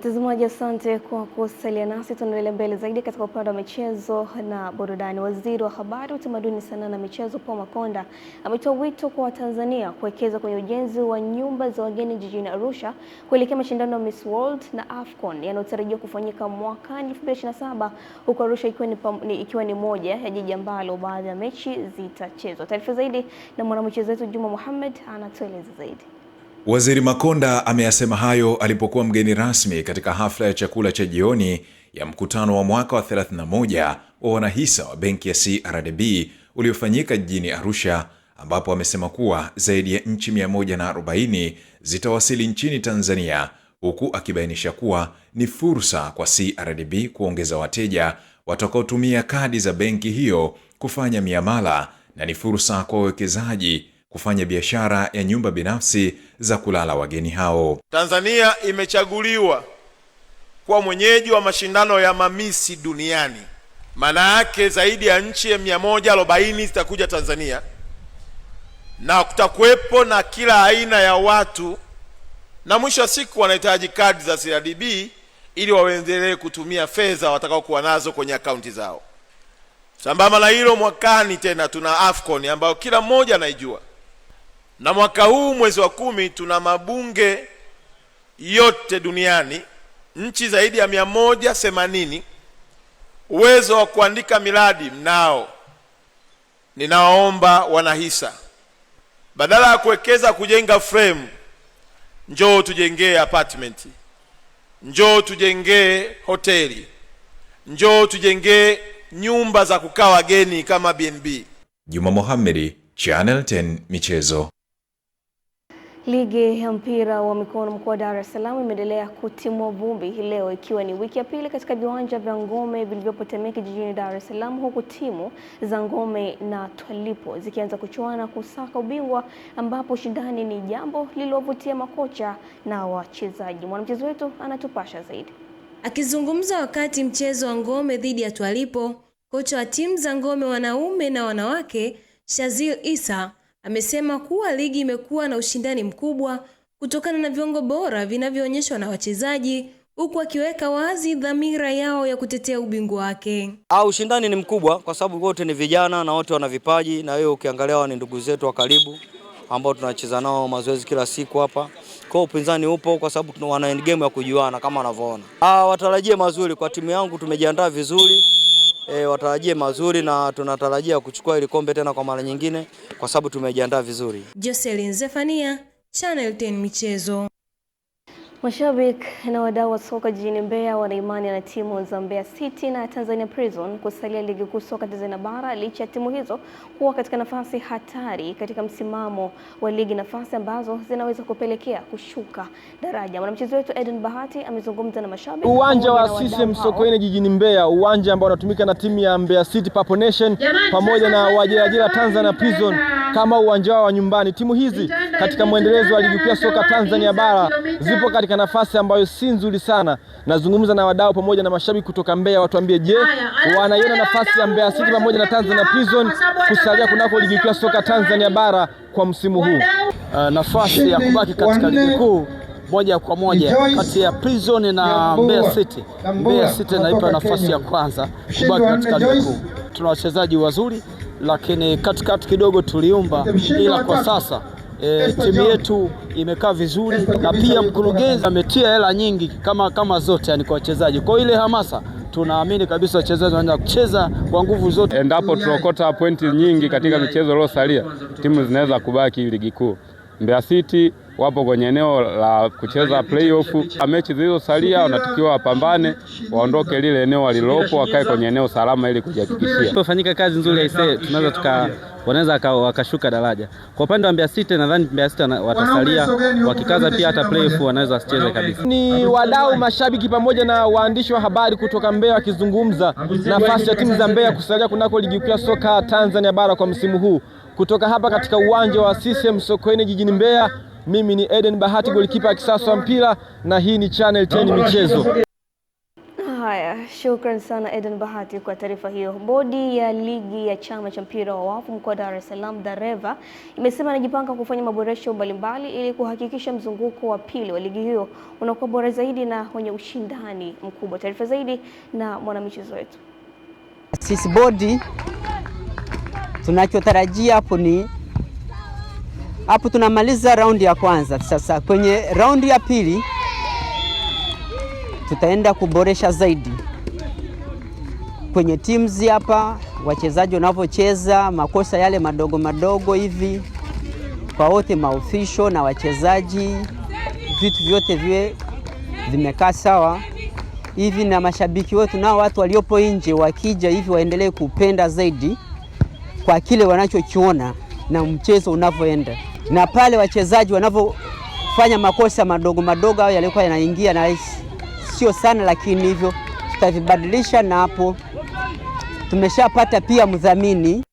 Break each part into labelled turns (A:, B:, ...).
A: Mtazamaji, asante kwa kusalia nasi. Tunaendelea mbele zaidi katika upande wa michezo na burudani. Waziri wa Habari, Utamaduni, Sanaa na Michezo Paul Makonda ametoa wito kwa Watanzania kuwekeza kwenye ujenzi wa nyumba za wageni jijini Arusha kuelekea mashindano ya Miss World na AFCON yanayotarajiwa kufanyika mwakani 2027, huko Arusha ikiwa ni moja ya jiji ambalo baadhi ya mechi zitachezwa. Taarifa zaidi na mwanamichezo wetu Juma Mohamed anatueleza zaidi.
B: Waziri Makonda ameyasema hayo alipokuwa mgeni rasmi katika hafla ya chakula cha jioni ya mkutano wa mwaka wa 31 wa wanahisa wa benki ya CRDB uliofanyika jijini Arusha, ambapo amesema kuwa zaidi ya nchi 140 zitawasili nchini Tanzania, huku akibainisha kuwa ni fursa kwa CRDB kuongeza wateja watakaotumia kadi za benki hiyo kufanya miamala, na ni fursa kwa wawekezaji kufanya biashara ya nyumba binafsi za kulala wageni hao.
C: Tanzania imechaguliwa kuwa mwenyeji wa mashindano ya mamisi duniani. Maana yake zaidi ya nchi 140 zitakuja Tanzania, na kutakuwepo na kila aina ya watu, na mwisho wa siku wanahitaji kadi za CRDB ili waendelee kutumia fedha watakao kuwa nazo kwenye akaunti zao. Sambamba na hilo, mwakani tena tuna AFCON ambayo kila mmoja anaijua. Na mwaka huu mwezi wa 10 tuna mabunge yote duniani, nchi zaidi ya 180. Uwezo wa kuandika miradi mnao. Ninaomba wanahisa, badala ya kuwekeza kujenga frame, njoo tujengee apartment, njoo tujengee hoteli, njoo tujengee nyumba za kukaa wageni kama BNB.
B: Juma Mohamed, Channel 10 Michezo.
A: Ligi ya mpira wa mikono mkoa wa Dar es Salaam imeendelea kutimua vumbi hii leo, ikiwa ni wiki ya pili katika viwanja vya Ngome vilivyopo Temeke jijini Dar es Salaam, huku timu za Ngome na Twalipo zikianza kuchuana kusaka ubingwa, ambapo shindani ni jambo lililovutia makocha na wachezaji. Mwanamchezo wetu anatupasha zaidi.
D: Akizungumza wakati mchezo wa Ngome dhidi ya Twalipo, kocha wa timu za Ngome wanaume na wanawake Shazil Isa amesema kuwa ligi imekuwa na ushindani mkubwa kutokana na viwango bora vinavyoonyeshwa na wachezaji, huku akiweka wazi dhamira yao ya kutetea ubingwa wake.
E: Ushindani ni mkubwa kwa sababu wote ni vijana na wote wana vipaji, na hiyo ukiangalia ni ndugu zetu wa karibu ambao tunacheza nao mazoezi kila siku hapa. Kwa upinzani upo kwa sababu wana end game ya kujuana kama wanavyoona. Watarajie mazuri kwa timu yangu, tumejiandaa vizuri. Watarajie mazuri na tunatarajia kuchukua ile kombe tena kwa mara nyingine kwa sababu tumejiandaa vizuri.
D: Jocelyn Zefania, Channel 10 Michezo.
A: Mashabiki na wadau wa soka jijini Mbeya wana imani na timu za Mbeya City na Tanzania Prison kusalia ligi kuu soka Tanzania bara, licha ya timu hizo kuwa katika nafasi hatari katika msimamo wa ligi, nafasi ambazo zinaweza kupelekea kushuka daraja. Mwanamchezo wetu Eden Bahati amezungumza na mashabiki.
F: Uwanja wa CCM Sokoine jijini Mbeya, uwanja ambao unatumika na timu ya Mbeya City Purple Nation pamoja na Wajirajira Tanzania Prison kama uwanja wa nyumbani. Timu hizi katika mwendelezo wa ligi kuu soka Tanzania bara zipo katika nafasi ambayo si nzuri sana. Nazungumza na wadau pamoja na mashabiki kutoka Mbeya, watuambie je, wanaiona nafasi ya Mbeya City pamoja na Tanzania Prison kusalia kunako ligi kuu soka Tanzania bara kwa msimu huu?
G: Nafasi ya kubaki katika ligi kuu moja kwa moja kati ya Prison na Mbeya City. Mbeya City naipa nafasi ya kwanza kubaki katika ligi kuu. Tuna wachezaji wazuri, lakini katikati kidogo tuliumba, ila kwa sasa timu yetu imekaa vizuri, na pia mkurugenzi ametia hela nyingi kama zote yani kwa wachezaji. Kwa ile hamasa tunaamini kabisa wachezaji wanaanza kucheza kwa nguvu zote.
H: Endapo tunaokota pointi nyingi katika michezo iliyosalia, timu zinaweza kubaki ligi kuu. Mbeya City wapo kwenye eneo la kucheza playoff. Mechi zilizosalia wanatakiwa wapambane, waondoke lile eneo walilopo, wakae kwenye eneo salama ili kujihakikishia.
I: Tufanyika kazi nzuri aisee, wanaweza wakashuka daraja. Kwa upande wa Mbeya City, nadhani Mbeya City watasalia, wakikaza pia hata playoff wanaweza wasicheze kabisa.
F: Ni wadau, mashabiki pamoja na waandishi wa habari kutoka Mbeya wakizungumza nafasi ya timu za Mbeya kusalia kunako ligi kuu soka Tanzania bara kwa msimu huu. Kutoka hapa katika uwanja wa CCM Sokoine jijini Mbeya, mimi ni Eden Bahati, golikipa kisasa wa mpira, na hii ni Channel 10 Michezo.
A: Haya, shukran sana Eden Bahati kwa taarifa hiyo. Bodi ya ligi ya chama cha mpira wa wavu mkoa wa Dar es Salaam Dareva imesema inajipanga kufanya maboresho mbalimbali ili kuhakikisha mzunguko wa pili wa ligi hiyo unakuwa bora zaidi na wenye ushindani mkubwa. Taarifa zaidi na mwanamichezo wetu.
J: Sisi bodi tunachotarajia hapo tunamaliza raundi ya kwanza. Sasa kwenye raundi ya pili tutaenda kuboresha zaidi kwenye teams hapa, wachezaji wanavyocheza, makosa yale madogo madogo hivi kwa wote maofficial na wachezaji, vitu vyote viwe vimekaa sawa hivi, na mashabiki wetu nao watu waliopo nje wakija hivi waendelee kupenda zaidi kwa kile wanachokiona na mchezo unavyoenda, na pale wachezaji wanavyofanya makosa madogo madogo au yalikuwa yanaingia na sio sana, lakini hivyo tutavibadilisha, na hapo tumeshapata pia mdhamini.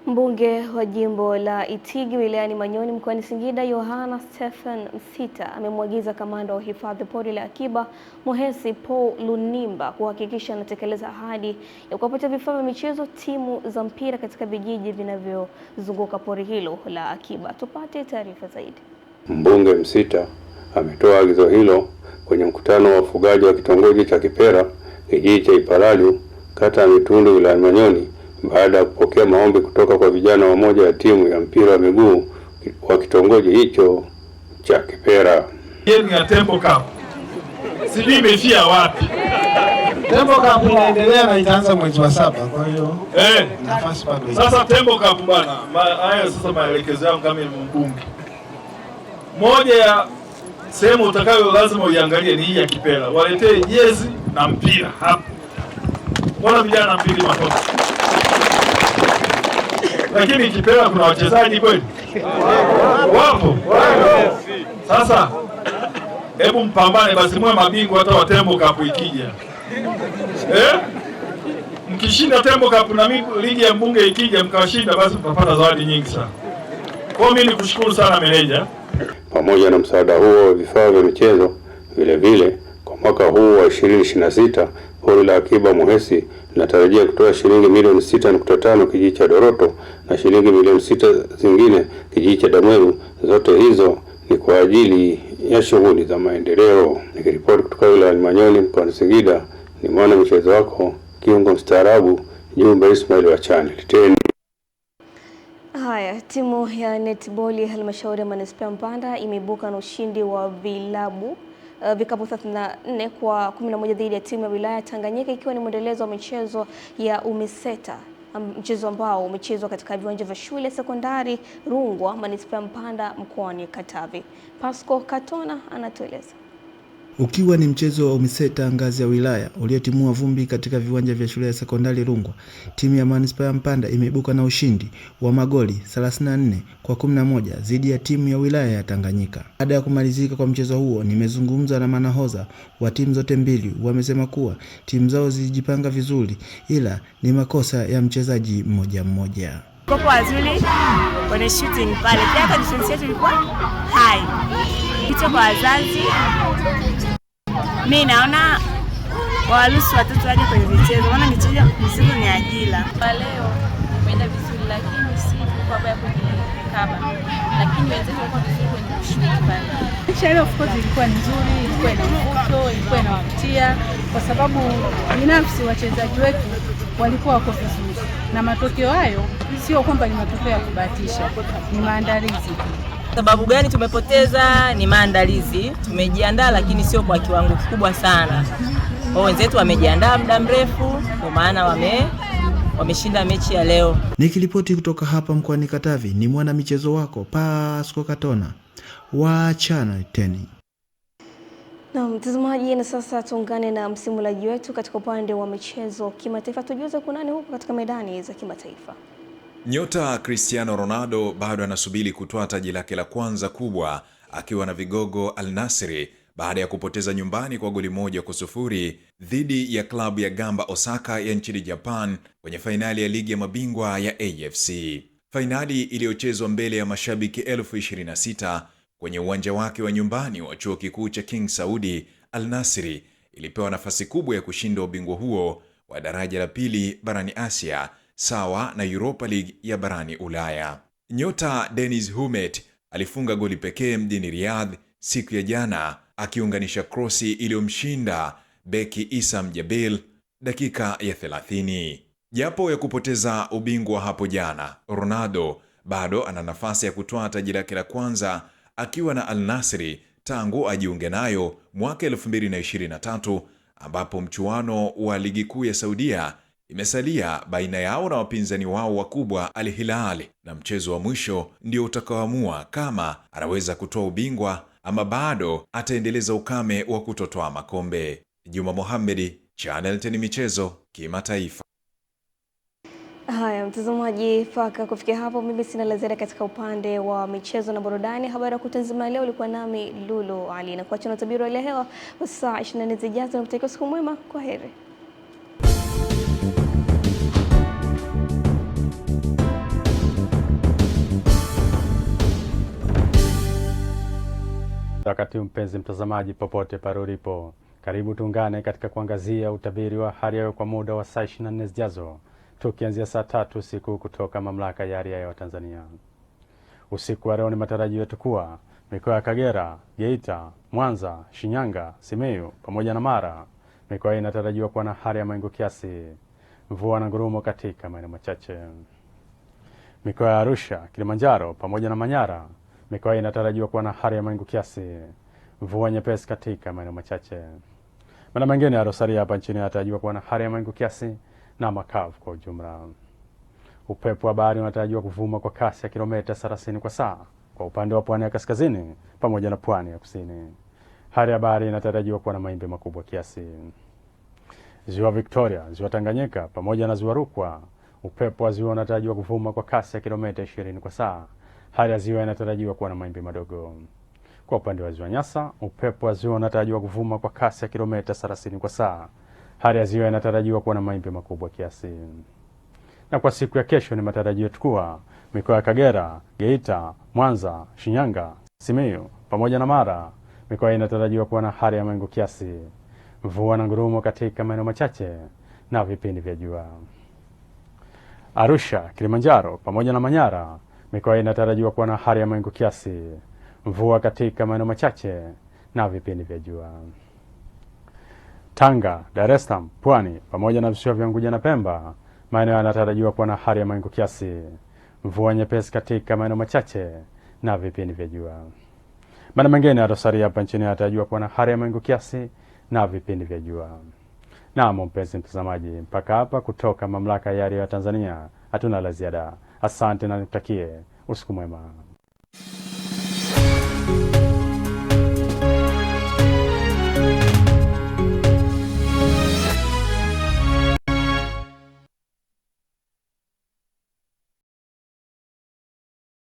A: Mbunge wa jimbo la Itigi wilayani Manyoni mkoani Singida Yohana Stephen Msita amemwagiza kamanda wa hifadhi pori la akiba Muhesi Paul Lunimba kuhakikisha anatekeleza ahadi ya kuwapatia vifaa vya michezo timu za mpira katika vijiji vinavyozunguka pori hilo la akiba. Tupate taarifa zaidi.
K: Mbunge Msita ametoa agizo hilo kwenye mkutano wa wafugaji wa kitongoji cha Kipera, kijiji cha Ipalalu, kata ya Mitundu wilayani Manyoni, baada ya kupokea maombi kutoka kwa vijana wa moja ya timu ya mpira wa miguu wa kitongoji hicho cha Kipera.
L: Game ya Tembo Cup sijui imefia wapi.
M: Tembo Cup inaendelea na itaanza mwezi wa 7, kwa hiyo nafasi bado.
L: Sasa Tembo Cup bwana, haya sasa maelekezo yangu kama mbunge. Moja ya sehemu utakayo lazima uiangalie ni hii ya Kipera. Waletee jezi na mpira hapa. Mbona vijana mpira makosa? Lakini Kipera kuna wachezaji kweli? Wapo. Sasa hebu mpambane basi, mwe mabingwa hata wa Tembo Cup ikija. Mkishinda Tembo Cup na ligi ya mbunge ikija mkawashinda, basi mtapata zawadi nyingi sana. Kwa mimi nikushukuru sana meneja.
K: Pamoja na msaada huo wa vifaa vya michezo, vile vile kwa mwaka huu wa 2026 pori la akiba Muhesi linatarajia kutoa shilingi milioni 6.5 kijiji cha Doroto na shilingi milioni 6 zingine kijiji cha Damweru. Zote hizo ni kwa ajili ya shughuli za maendeleo. Nikiripoti kutoka wilayani Manyoni mkoani Singida, ni mwana mchezo wako kiungo mstaarabu Jumbe Ismail wa Channel 10.
A: Haya, timu ya netball ya halmashauri ya manispaa Mpanda imeibuka na ushindi wa vikapu 34 kwa 11 dhidi ya timu ya wilaya Tanganyika, ikiwa ni mwendelezo wa michezo ya UMISETA, mchezo ambao umechezwa katika viwanja vya shule sekondari Rungwa manispaa Mpanda mkoani Katavi. Pasco Katona anatueleza.
N: Ukiwa ni mchezo wa UMISETA ngazi ya wilaya uliotimua vumbi katika viwanja vya shule ya sekondari Rungwa, timu ya manispaa ya Mpanda imeibuka na ushindi wa magoli 34 kwa 11 dhidi ya timu ya wilaya ya Tanganyika. Baada ya kumalizika kwa mchezo huo, nimezungumza na manahodha wa timu zote mbili. Wamesema kuwa timu zao zilijipanga vizuri, ila ni makosa ya mchezaji mmoja mmoja.
O: Kwa wazuri kwenye shooting pale, pia hata defense yetu ilikuwa high. Kicho kwa wazazi, mimi naona waruhusu watoto waje kwenye michezo, maana michezo ni ajira.
P: Leo umeenda vizuri, lakini si kwa sababu ya kujikaba, lakini wenzetu walikuwa vizuri kwenye kushiriki pale.
Q: Mechi of course ilikuwa nzuri, ilikuwa ina mvuto, ilikuwa inavutia, kwa sababu binafsi wachezaji wetu walikuwa wako vizuri, na matokeo hayo sio kwamba ni matokeo ya kubahatisha, ni maandalizi.
R: Sababu gani tumepoteza? Ni maandalizi. Tumejiandaa lakini sio kwa kiwango kikubwa sana. Wenzetu wamejiandaa muda mrefu, kwa maana wameshinda mechi ya leo.
N: Nikiripoti kutoka hapa mkoani Katavi, ni mwana michezo wako Pasco Katona wa Channel 10.
A: Na mtazamaji, na sasa tuungane na msimulaji wetu katika upande wa michezo kimataifa. Tujuze kunani huko katika medani za kimataifa.
B: Nyota Cristiano Ronaldo bado anasubiri kutoa taji lake la kwanza kubwa akiwa na vigogo Al Nassr baada ya kupoteza nyumbani kwa goli 1-0 dhidi ya klabu ya Gamba Osaka ya nchini Japan kwenye fainali ya ligi ya mabingwa ya AFC. Fainali iliyochezwa mbele ya mashabiki 26,000 kwenye uwanja wake wa nyumbani wa chuo kikuu cha King Saudi. Al Nassr ilipewa nafasi kubwa ya kushinda ubingwa huo wa daraja la pili barani Asia, sawa na Europa League ya barani Ulaya. Nyota Dennis Humet alifunga goli pekee mjini Riyadh siku ya jana, akiunganisha krosi iliyomshinda beki Issam Jabil dakika ya 30. Japo ya kupoteza ubingwa hapo jana, Ronaldo bado ana nafasi ya kutoa taji lake la kwanza akiwa na Al Nassr tangu ajiunge nayo mwaka 2023, ambapo mchuano wa ligi kuu ya Saudia imesalia baina yao na wapinzani wao wakubwa Al Hilal, na mchezo wa mwisho ndio utakaoamua kama anaweza kutoa ubingwa ama bado ataendeleza ukame wa kutotoa makombe. Juma Mohamed, Channel 10 Michezo Kimataifa.
A: Haya mtazamaji, mpaka kufikia hapo mimi sina la ziada katika upande wa michezo na burudani. Habari ya kutazama leo ulikuwa nami Lulu Ali, na kuacha na tabiri ya hewa kwa saa 24 zijazo, na kutakia siku mwema. Kwaheri.
S: Wakati mpenzi mtazamaji popote pale ulipo, karibu tuungane katika kuangazia utabiri wa hali ya hewa kwa muda wa saa 24 zijazo, tukianzia saa 3 usiku kutoka mamlaka ya hali ya hewa Tanzania. Usiku wa leo ni matarajio yetu kuwa mikoa ya Kagera, Geita, Mwanza, Shinyanga, Simiyu pamoja na Mara, mikoa inatarajiwa kuwa na hali ya mawingu kiasi, mvua na ngurumo katika maeneo machache. Mikoa ya Arusha, Kilimanjaro pamoja na Manyara, mikoa inatarajiwa kuwa na hali ya mawingu kiasi, mvua nyepesi katika maeneo machache. Maeneo mengine ya Rosaria hapa nchini yanatarajiwa kuwa na hali ya mawingu kiasi na makavu kwa ujumla. Upepo wa bahari unatarajiwa kuvuma kwa kasi ya kilomita 30 kwa saa kwa upande wa pwani ya kaskazini pamoja na pwani ya kusini. Hali ya bahari inatarajiwa kuwa na mawimbi makubwa kiasi. Ziwa Victoria, Ziwa Tanganyika pamoja na Ziwa Rukwa, upepo wa ziwa unatarajiwa kuvuma kwa kasi ya kilomita 20 kwa saa. Hali ya ziwa inatarajiwa kuwa na mawimbi madogo. Kwa upande wa Ziwa Nyasa, upepo wa ziwa unatarajiwa kuvuma kwa kasi ya kilomita 30 kwa saa. Hali ya ziwa inatarajiwa kuwa na mawimbi makubwa kiasi. Na kwa siku ya kesho ni matarajio yetu kuwa mikoa ya Kagera, Geita, Mwanza, Shinyanga, Simiyu pamoja na Mara, mikoa inatarajiwa kuwa na hali ya mawingu kiasi, mvua na ngurumo katika maeneo machache na vipindi vya jua. Arusha, Kilimanjaro pamoja na Manyara, mikoa inatarajiwa kuwa na hali ya mawingu kiasi, mvua katika maeneo machache na vipindi vya jua. Tanga, Dar es Salaam, Pwani pamoja na visiwa vya Unguja na Pemba, maeneo yanatarajiwa kuwa na hali ya mawingu kiasi, mvua nyepesi katika maeneo machache na vipindi vya jua. Maeneo mengine ya Rosaria hapa nchini yanatarajiwa kuwa na hali ya mawingu kiasi na vipindi vya jua. Naam mpenzi mtazamaji, mpaka hapa kutoka mamlaka ya hali ya Tanzania hatuna la ziada. Asante na nikutakie usiku mwema.